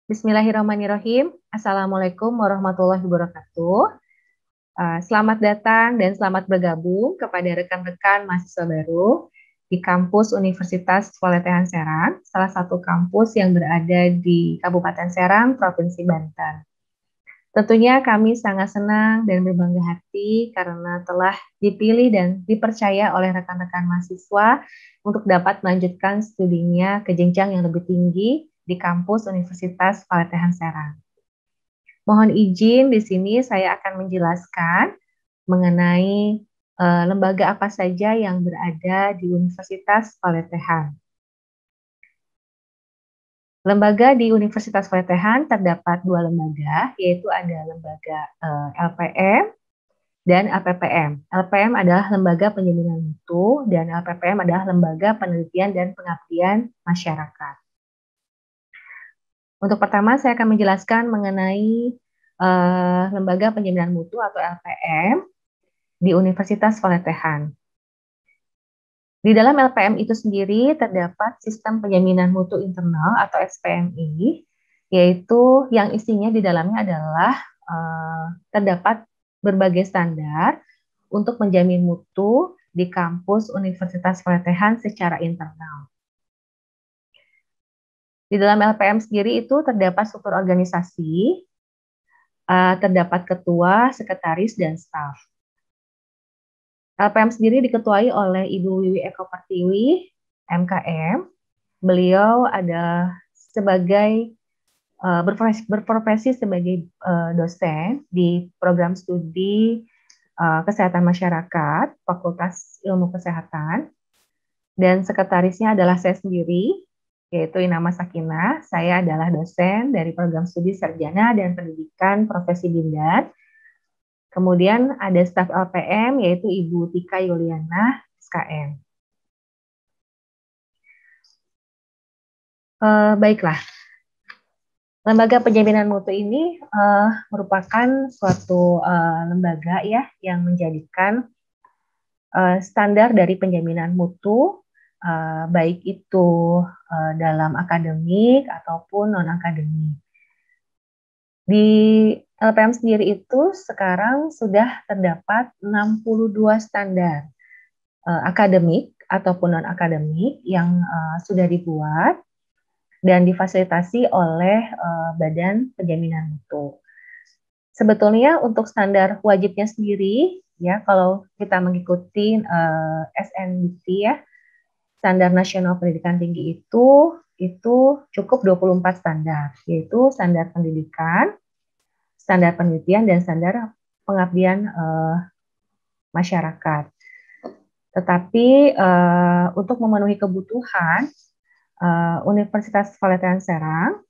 Bismillahirrahmanirrahim. Assalamualaikum warahmatullahi wabarakatuh. Selamat datang dan selamat bergabung kepada rekan-rekan mahasiswa baru di kampus Universitas Peletahan Serang, salah satu kampus yang berada di Kabupaten Serang, Provinsi Banten. Tentunya kami sangat senang dan berbangga hati karena telah dipilih dan dipercaya oleh rekan-rekan mahasiswa untuk dapat melanjutkan studinya ke jenjang yang lebih tinggi di kampus Universitas Peletahan Serang. Mohon izin di sini saya akan menjelaskan mengenai lembaga apa saja yang berada di Universitas Peletahan. Lembaga di Universitas Peletahan terdapat dua lembaga, yaitu ada lembaga LPM dan LPPM. LPM adalah Lembaga Penjaminan Mutu dan LPPM adalah Lembaga Penelitian dan Pengabdian Masyarakat. Untuk pertama saya akan menjelaskan mengenai Lembaga Penjaminan Mutu atau LPM di Universitas Peletahan. Di dalam LPM itu sendiri terdapat sistem penjaminan mutu internal atau SPMI, yaitu yang isinya di dalamnya adalah terdapat berbagai standar untuk menjamin mutu di kampus Universitas Peletahan secara internal. Di dalam LPM sendiri itu terdapat struktur organisasi, terdapat ketua, sekretaris, dan staf. LPM sendiri diketuai oleh Ibu Wiwi Eko Pertiwi, MKM. Beliau ada sebagai berprofesi sebagai dosen di program studi Kesehatan Masyarakat, Fakultas Ilmu Kesehatan. Dan sekretarisnya adalah saya sendiri, yaitu Inama Sakinah. Saya adalah dosen dari program studi Sarjana dan Pendidikan Profesi Bidan. Kemudian ada staf LPM yaitu Ibu Tika Yuliana, SKM. Baiklah, Lembaga Penjaminan Mutu ini merupakan suatu lembaga ya yang menjadikan standar dari penjaminan mutu, baik itu dalam akademik ataupun non-akademik. Di LPM sendiri itu sekarang sudah terdapat 62 standar akademik ataupun non-akademik yang sudah dibuat dan difasilitasi oleh Badan Penjaminan Mutu. Sebetulnya untuk standar wajibnya sendiri, ya kalau kita mengikuti SNBT ya, Standar Nasional Pendidikan Tinggi itu cukup 24 standar, yaitu standar pendidikan, standar penelitian, dan standar pengabdian masyarakat. Tetapi untuk memenuhi kebutuhan Universitas Peletahan Serang,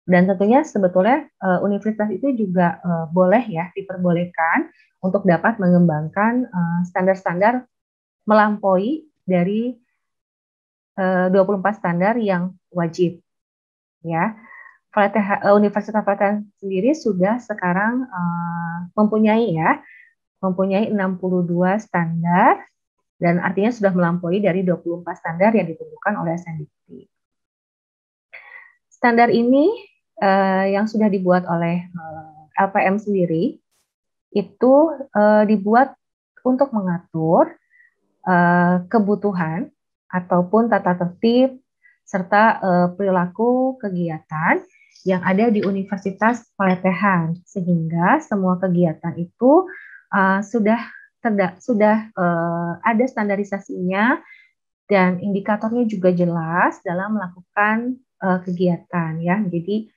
dan tentunya sebetulnya universitas itu juga boleh ya diperbolehkan untuk dapat mengembangkan standar-standar melampaui dari 24 standar yang wajib. Ya, Universitas Peletahan sendiri sudah sekarang mempunyai 62 standar dan artinya sudah melampaui dari 24 standar yang ditentukan oleh SNDikti. Standar ini yang sudah dibuat oleh LPM sendiri itu dibuat untuk mengatur kebutuhan ataupun tata tertib serta perilaku kegiatan yang ada di Universitas Peletahan, sehingga semua kegiatan itu sudah ada standarisasinya dan indikatornya juga jelas dalam melakukan kegiatan ya. Jadi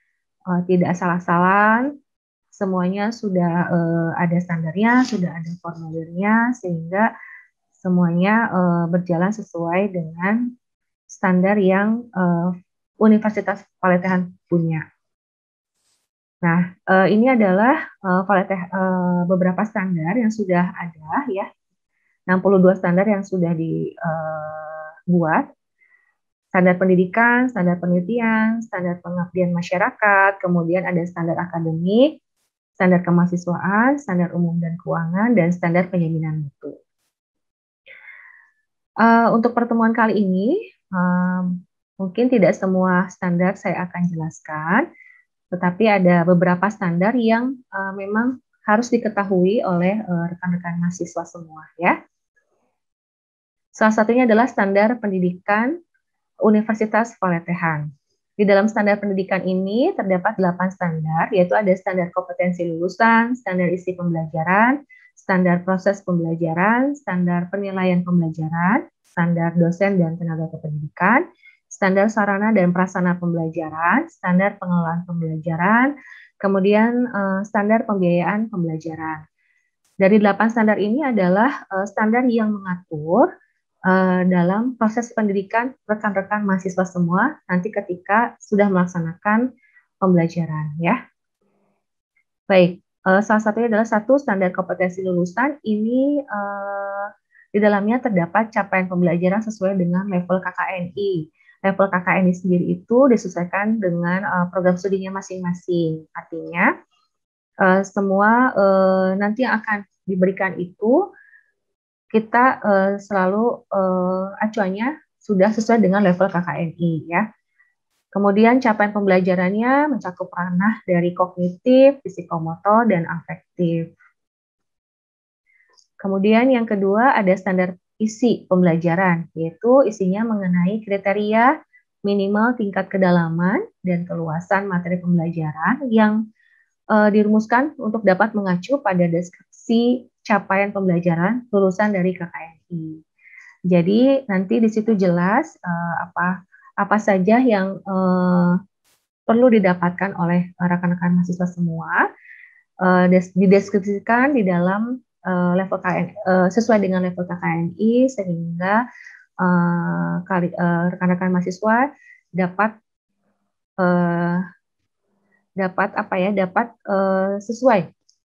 tidak asal-asalan, semuanya sudah ada standarnya, sudah ada formulirnya, sehingga semuanya berjalan sesuai dengan standar yang Universitas Peletahan punya. Nah, ini adalah beberapa standar yang sudah ada ya, 62 standar yang sudah dibuat. Standar pendidikan, standar penelitian, standar pengabdian masyarakat, kemudian ada standar akademik, standar kemahasiswaan, standar umum dan keuangan, dan standar penjaminan mutu. Untuk pertemuan kali ini, mungkin tidak semua standar saya akan jelaskan, Tetapi ada beberapa standar yang memang harus diketahui oleh rekan-rekan mahasiswa semua ya. Salah satunya adalah standar pendidikan Universitas Valetehan. Di dalam standar pendidikan ini terdapat 8 standar, yaitu ada standar kompetensi lulusan, standar isi pembelajaran, standar proses pembelajaran, standar penilaian pembelajaran, standar dosen dan tenaga kependidikan, standar sarana dan prasarana pembelajaran, standar pengelolaan pembelajaran, kemudian standar pembiayaan pembelajaran. Dari 8 standar ini adalah standar yang mengatur dalam proses pendidikan rekan-rekan mahasiswa semua nanti ketika sudah melaksanakan pembelajaran ya. Baik, salah satunya adalah satu standar kompetensi lulusan ini di dalamnya terdapat capaian pembelajaran sesuai dengan level KKNI. Level KKNI sendiri itu disesuaikan dengan program studinya masing-masing. Artinya semua nanti yang akan diberikan itu kita selalu acuannya sudah sesuai dengan level KKNI ya. Kemudian capaian pembelajarannya mencakup ranah dari kognitif, psikomotor, dan afektif. Kemudian yang kedua ada standar isi pembelajaran, yaitu isinya mengenai kriteria minimal tingkat kedalaman dan keluasan materi pembelajaran yang dirumuskan untuk dapat mengacu pada deskripsi capaian pembelajaran lulusan dari KKNI. Jadi nanti di situ jelas apa saja yang perlu didapatkan oleh rekan-rekan mahasiswa semua, dideskripsikan di dalam level sesuai dengan level KKNI sehingga rekan-rekan mahasiswa dapat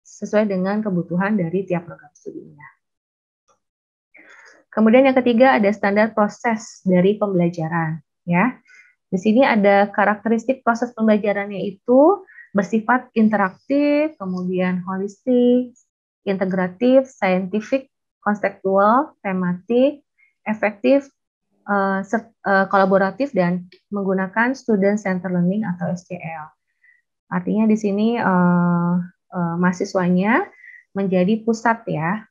sesuai dengan kebutuhan dari tiap program studinya. Kemudian yang ketiga ada standar proses dari pembelajaran ya. Di sini ada karakteristik proses pembelajarannya itu bersifat interaktif, kemudian holistik, integratif, scientific, konseptual, tematik, efektif, kolaboratif, dan menggunakan student centered learning atau SCL. Artinya di sini mahasiswanya menjadi pusat ya,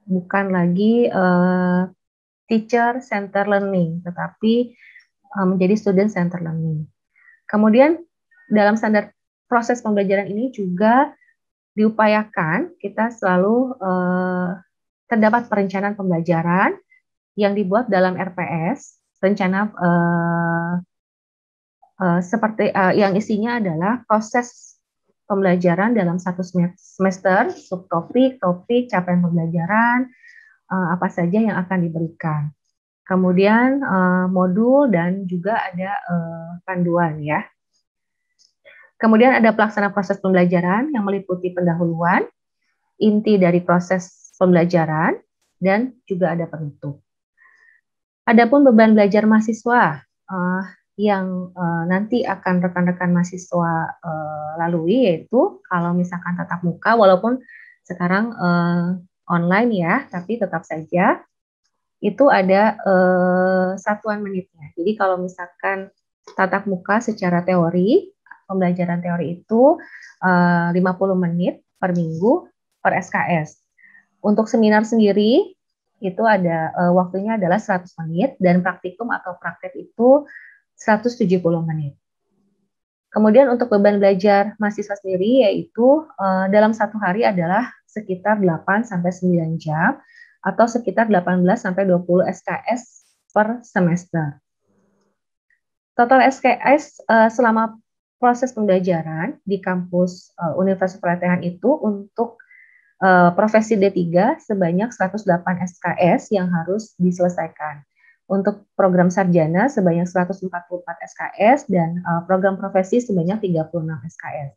bukan lagi teacher center learning, tetapi menjadi student center learning. Kemudian dalam standar proses pembelajaran ini juga diupayakan kita selalu terdapat perencanaan pembelajaran yang dibuat dalam RPS, rencana seperti yang isinya adalah proses pembelajaran dalam satu semester, subtopik, topik, capaian pembelajaran, apa saja yang akan diberikan. Kemudian modul dan juga ada panduan ya. Kemudian ada pelaksana proses pembelajaran yang meliputi pendahuluan, inti dari proses pembelajaran, dan juga ada penutup. Adapun beban belajar mahasiswa yang nanti akan rekan-rekan mahasiswa lalui yaitu kalau misalkan tatap muka walaupun sekarang online ya, tapi tetap saja itu ada satuan menitnya. Jadi kalau misalkan tatap muka secara teori, pembelajaran teori itu 50 menit per minggu per SKS. Untuk seminar sendiri itu ada waktunya adalah 100 menit dan praktikum atau praktek itu 170 menit. Kemudian untuk beban belajar mahasiswa sendiri yaitu dalam satu hari adalah sekitar 8-9 jam atau sekitar 18-20 SKS per semester. Total SKS selama proses pembelajaran di kampus Universitas Valetehan itu untuk profesi D3 sebanyak 108 SKS yang harus diselesaikan. Untuk program sarjana sebanyak 144 SKS dan program profesi sebanyak 36 SKS.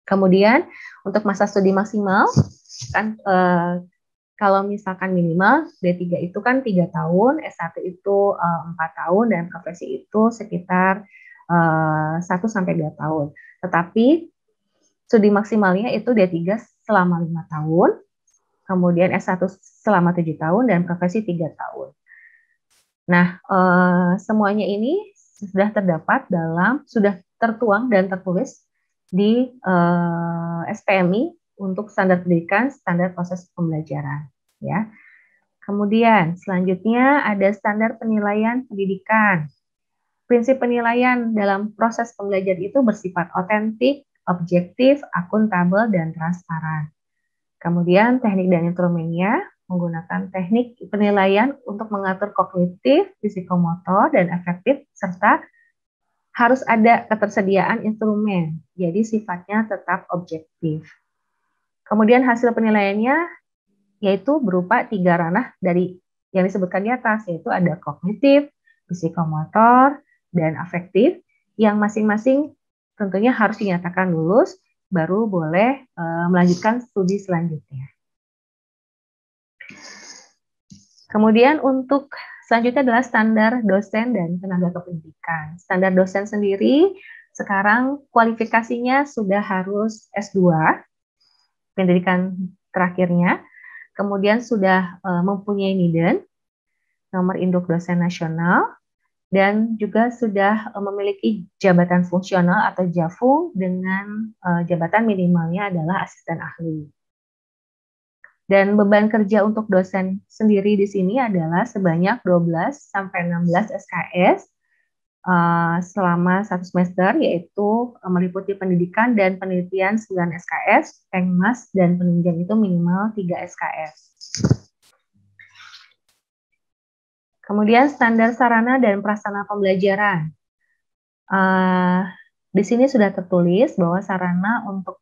Kemudian untuk masa studi maksimal kan kalau misalkan minimal D3 itu kan 3 tahun, S1 itu 4 tahun dan profesi itu sekitar 1-2 tahun. Tetapi studi maksimalnya itu D3 selama 5 tahun, kemudian S1 selama 7 tahun dan profesi 3 tahun. Nah, semuanya ini sudah tertuang dan tertulis di SPMI untuk standar pendidikan, standar proses pembelajaran. Ya. Kemudian selanjutnya ada standar penilaian pendidikan. Prinsip penilaian dalam proses pembelajaran itu bersifat otentik, objektif, akuntabel, dan transparan. Kemudian teknik dan instrumennya menggunakan teknik penilaian untuk mengatur kognitif, psikomotor, dan afektif, serta harus ada ketersediaan instrumen, jadi sifatnya tetap objektif. Kemudian hasil penilaiannya yaitu berupa 3 ranah dari yang disebutkan di atas, yaitu ada kognitif, psikomotor, dan afektif, yang masing-masing tentunya harus dinyatakan lulus, baru boleh melanjutkan studi selanjutnya. Kemudian untuk selanjutnya adalah standar dosen dan tenaga kependidikan. Standar dosen sendiri sekarang kualifikasinya sudah harus S2, pendidikan terakhirnya, kemudian sudah mempunyai NIDEN, nomor induk dosen nasional, dan juga sudah memiliki jabatan fungsional atau JAFU dengan jabatan minimalnya adalah asisten ahli. Dan beban kerja untuk dosen sendiri di sini adalah sebanyak 12 sampai 16 SKS selama 1 semester, yaitu meliputi pendidikan dan penelitian 9 SKS, pengmas dan penunjang itu minimal 3 SKS. Kemudian standar sarana dan prasarana pembelajaran. Di sini sudah tertulis bahwa sarana untuk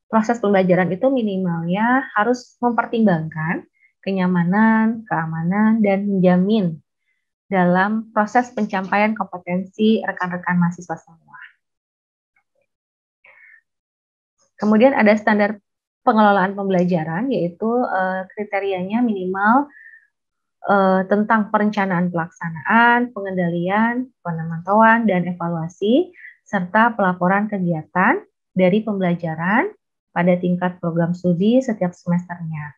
proses pembelajaran itu minimalnya harus mempertimbangkan kenyamanan, keamanan, dan menjamin dalam proses pencapaian kompetensi rekan-rekan mahasiswa semua. Kemudian ada standar pengelolaan pembelajaran, yaitu kriterianya minimal tentang perencanaan pelaksanaan, pengendalian, pemantauan, dan evaluasi, serta pelaporan kegiatan dari pembelajaran pada tingkat program studi setiap semesternya.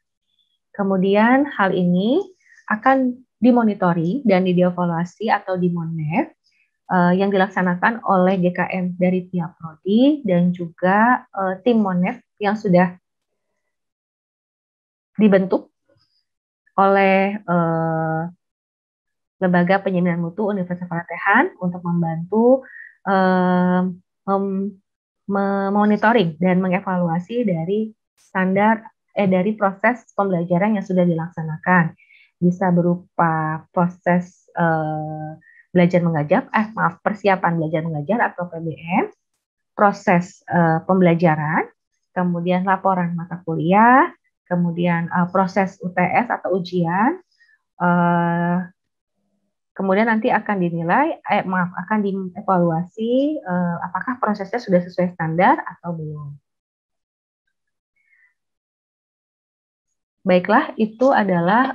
Kemudian hal ini akan dimonitori dan dievaluasi atau dimonef yang dilaksanakan oleh GKM dari tiap prodi dan juga tim monef yang sudah dibentuk oleh Lembaga Penjaminan Mutu Universitas Pelatihan untuk membantu memonitoring dan mengevaluasi dari dari proses pembelajaran yang sudah dilaksanakan. Bisa berupa proses belajar mengajar, persiapan belajar mengajar atau PBM, proses pembelajaran, kemudian laporan mata kuliah, kemudian proses UTS atau ujian, kemudian nanti akan dinilai, akan dievaluasi apakah prosesnya sudah sesuai standar atau belum. Baiklah, itu adalah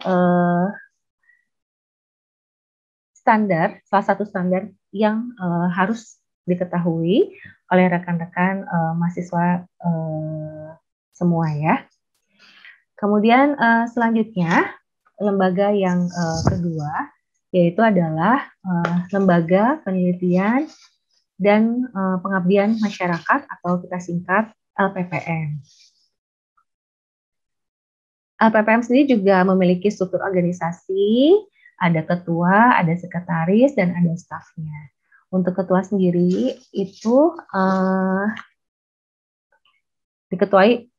standar, salah satu standar yang harus diketahui oleh rekan-rekan mahasiswa semua ya. Kemudian selanjutnya, lembaga yang kedua, yaitu adalah lembaga penelitian dan pengabdian masyarakat atau kita singkat LPPM. LPPM sendiri juga memiliki struktur organisasi, ada ketua, ada sekretaris, dan ada stafnya. Untuk ketua sendiri itu diketuai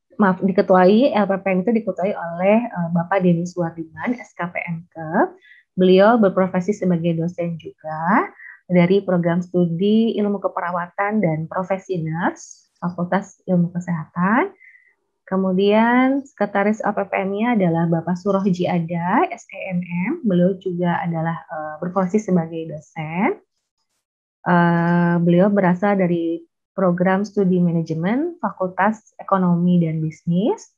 LPPM itu diketuai oleh Bapak Denny Suwardiman, SKPMK. Beliau berprofesi sebagai dosen juga dari program studi ilmu keperawatan dan profesi nurse, Fakultas Ilmu Kesehatan. Kemudian sekretaris LPPM-nya adalah Bapak Surohji Ada, SEMM. Beliau juga adalah berprofesi sebagai dosen. Beliau berasal dari program studi manajemen Fakultas Ekonomi dan Bisnis.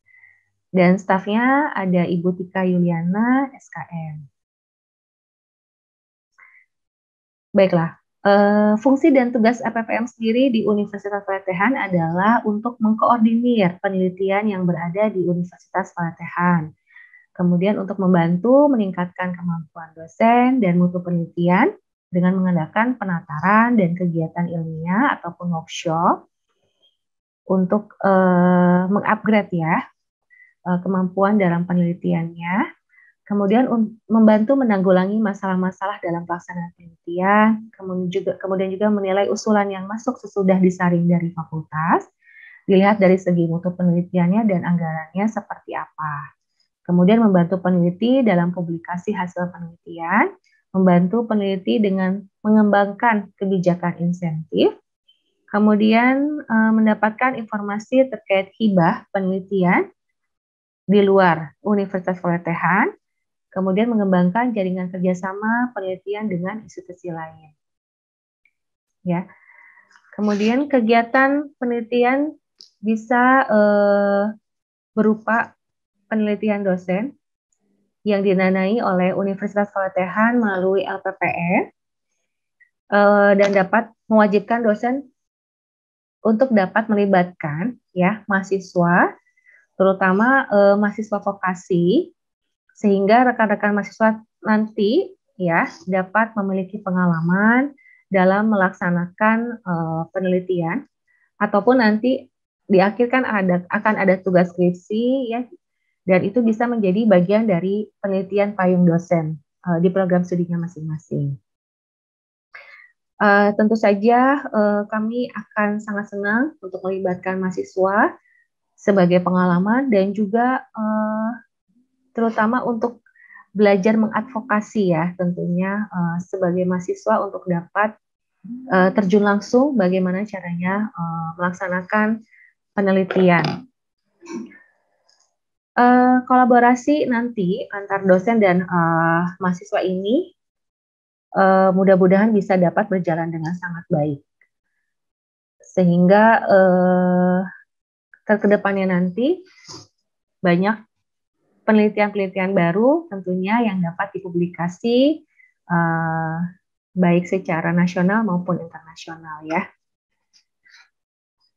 Dan stafnya ada Ibu Tika Yuliana, SKM. Baiklah, fungsi dan tugas LPPM sendiri di Universitas Pelatihan adalah untuk mengkoordinir penelitian yang berada di Universitas Pelatihan. Kemudian untuk membantu meningkatkan kemampuan dosen dan mutu penelitian dengan mengadakan penataran dan kegiatan ilmiah ataupun workshop. untuk mengupgrade ya kemampuan dalam penelitiannya, kemudian membantu menanggulangi masalah-masalah dalam pelaksanaan penelitian, kemudian juga menilai usulan yang masuk sesudah disaring dari fakultas, dilihat dari segi mutu penelitiannya dan anggarannya seperti apa. Kemudian membantu peneliti dalam publikasi hasil penelitian, membantu peneliti dengan mengembangkan kebijakan insentif, kemudian mendapatkan informasi terkait hibah penelitian di luar Universitas Pelatihan, kemudian mengembangkan jaringan kerjasama penelitian dengan institusi lain. Ya, kemudian kegiatan penelitian bisa berupa penelitian dosen yang didanai oleh Universitas Pelatihan melalui LPPN dan dapat mewajibkan dosen untuk dapat melibatkan ya mahasiswa, terutama mahasiswa vokasi, sehingga rekan-rekan mahasiswa nanti ya dapat memiliki pengalaman dalam melaksanakan penelitian ataupun nanti di akhir kan akan ada tugas skripsi ya, dan itu bisa menjadi bagian dari penelitian payung dosen di program studinya masing-masing. Tentu saja kami akan sangat senang untuk melibatkan mahasiswa sebagai pengalaman dan juga terutama untuk belajar mengadvokasi ya tentunya sebagai mahasiswa untuk dapat terjun langsung bagaimana caranya melaksanakan penelitian. Kolaborasi nanti antar dosen dan mahasiswa ini mudah-mudahan bisa dapat berjalan dengan sangat baik. Sehingga kedepannya nanti banyak penelitian-penelitian baru tentunya yang dapat dipublikasi baik secara nasional maupun internasional ya.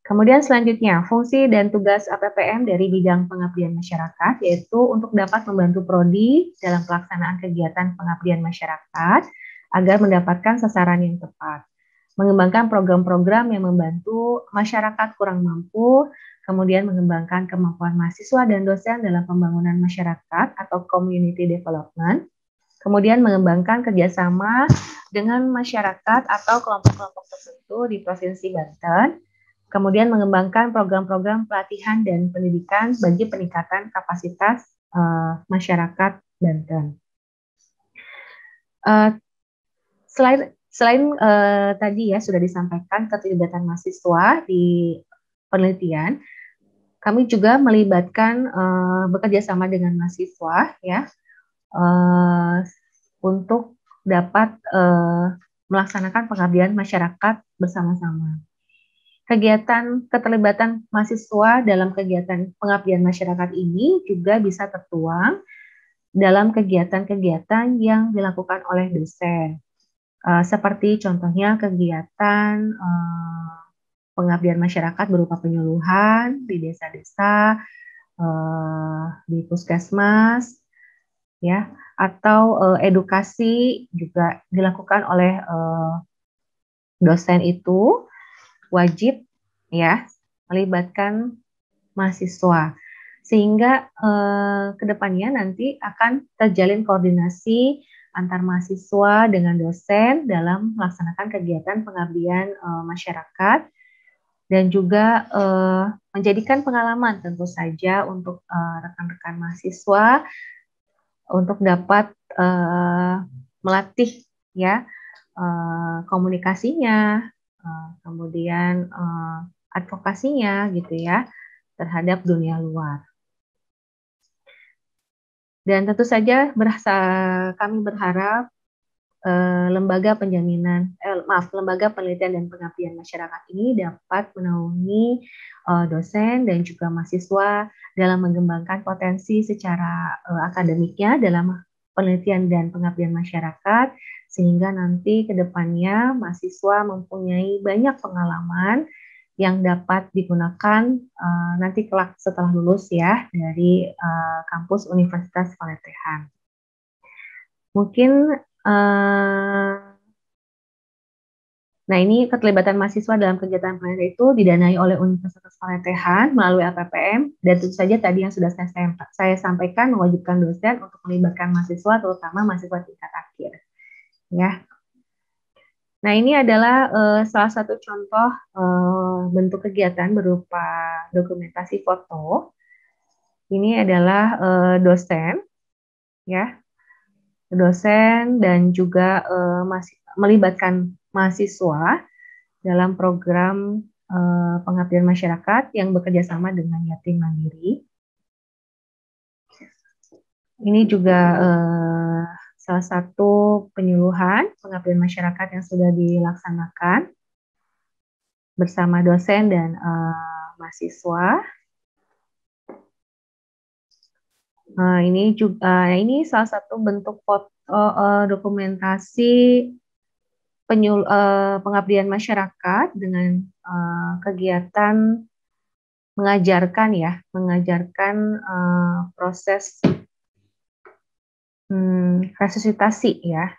Kemudian selanjutnya, fungsi dan tugas APPM dari bidang pengabdian masyarakat yaitu untuk dapat membantu prodi dalam pelaksanaan kegiatan pengabdian masyarakat agar mendapatkan sasaran yang tepat. Mengembangkan program-program yang membantu masyarakat kurang mampu, kemudian mengembangkan kemampuan mahasiswa dan dosen dalam pembangunan masyarakat atau community development, kemudian mengembangkan kerjasama dengan masyarakat atau kelompok-kelompok tertentu di Provinsi Banten, kemudian mengembangkan program-program pelatihan dan pendidikan bagi peningkatan kapasitas masyarakat Banten. Selain tadi ya sudah disampaikan keterlibatan mahasiswa di penelitian, kami juga melibatkan bekerja sama dengan mahasiswa ya untuk dapat melaksanakan pengabdian masyarakat bersama-sama. Kegiatan keterlibatan mahasiswa dalam kegiatan pengabdian masyarakat ini juga bisa tertuang dalam kegiatan-kegiatan yang dilakukan oleh dosen. Seperti contohnya kegiatan pengabdian masyarakat berupa penyuluhan di desa-desa, di puskesmas, ya, atau edukasi juga dilakukan oleh dosen itu wajib ya melibatkan mahasiswa sehingga kedepannya nanti akan terjalin koordinasi antar mahasiswa dengan dosen dalam melaksanakan kegiatan pengabdian masyarakat dan juga menjadikan pengalaman tentu saja untuk rekan-rekan mahasiswa untuk dapat melatih ya komunikasinya, kemudian advokasinya gitu ya terhadap dunia luar. Dan tentu saja kami berharap lembaga penelitian dan pengabdian masyarakat ini dapat menaungi dosen dan juga mahasiswa dalam mengembangkan potensi secara akademiknya dalam penelitian dan pengabdian masyarakat sehingga nanti ke depannya mahasiswa mempunyai banyak pengalaman yang dapat digunakan nanti kelak setelah lulus ya dari kampus Universitas Pelatihan. Mungkin Nah, ini keterlibatan mahasiswa dalam kegiatan penelitian itu didanai oleh Universitas Palatehan melalui LPPM, dan tentu saja tadi yang sudah saya sampaikan mewajibkan dosen untuk melibatkan mahasiswa, terutama mahasiswa tingkat akhir. Ya. Nah, ini adalah salah satu contoh bentuk kegiatan berupa dokumentasi foto. Ini adalah dosen, ya, dosen dan juga melibatkan mahasiswa dalam program pengabdian masyarakat yang bekerja sama dengan Yatim Mandiri. Ini juga salah satu penyuluhan pengabdian masyarakat yang sudah dilaksanakan bersama dosen dan mahasiswa. Ini salah satu bentuk foto dokumentasi pengabdian masyarakat dengan kegiatan mengajarkan proses resusitasi ya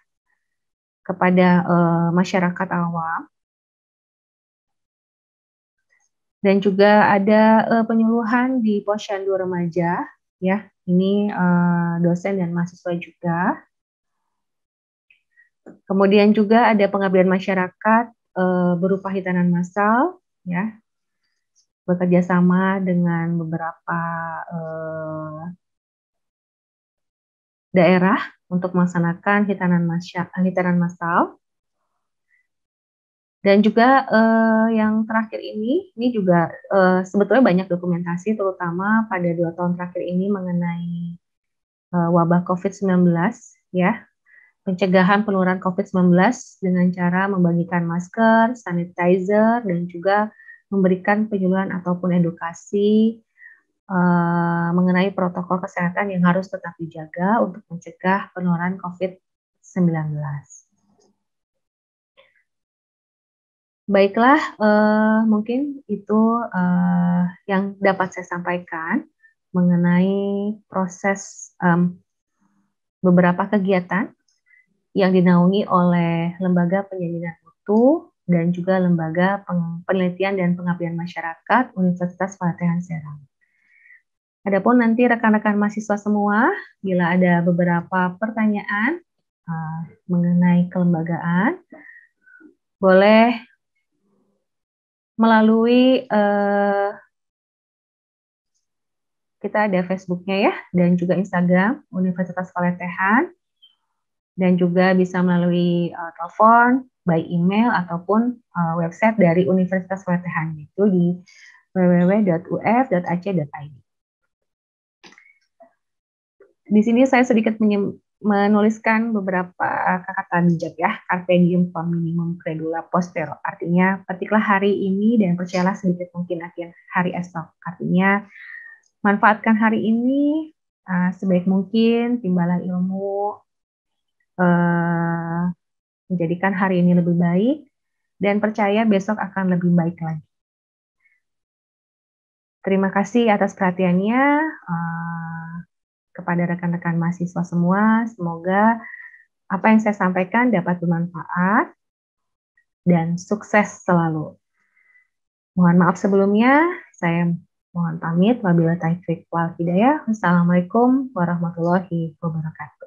kepada masyarakat awam, dan juga ada penyuluhan di Posyandu Remaja ya, ini dosen dan mahasiswa juga. Kemudian juga ada pengabdian masyarakat berupa hitanan massal ya, bekerja sama dengan beberapa daerah untuk melaksanakan hitanan massal. Dan juga yang terakhir ini juga sebetulnya banyak dokumentasi, terutama pada 2 tahun terakhir ini mengenai wabah COVID-19 ya, pencegahan penularan COVID-19 dengan cara membagikan masker, sanitizer, dan juga memberikan penyuluhan ataupun edukasi mengenai protokol kesehatan yang harus tetap dijaga untuk mencegah penularan COVID-19. Baiklah, mungkin itu yang dapat saya sampaikan mengenai proses beberapa kegiatan yang dinaungi oleh Lembaga Penjaminan Mutu dan juga Lembaga Penelitian dan Pengabdian Masyarakat Universitas Palatehan Serang. Adapun nanti rekan-rekan mahasiswa semua, bila ada beberapa pertanyaan mengenai kelembagaan, boleh melalui kita ada Facebooknya ya, dan juga Instagram Universitas Palatehan, dan juga bisa melalui telepon, by email, ataupun website dari Universitas Palatehan, itu di www.uf.ac.id. Di sini saya sedikit menuliskan beberapa kata bijak ya, carpe diem quam minimum credula postero. Artinya, petiklah hari ini dan percayalah sedikit mungkin akan hari esok. Artinya, manfaatkan hari ini sebaik mungkin, timbalah ilmu, menjadikan hari ini lebih baik, dan percaya besok akan lebih baik lagi. Terima kasih atas perhatiannya kepada rekan-rekan mahasiswa semua. Semoga apa yang saya sampaikan dapat bermanfaat dan sukses selalu. Mohon maaf sebelumnya, saya mohon pamit. Wabillahi taufiq wal hidayah. Wassalamualaikum warahmatullahi wabarakatuh.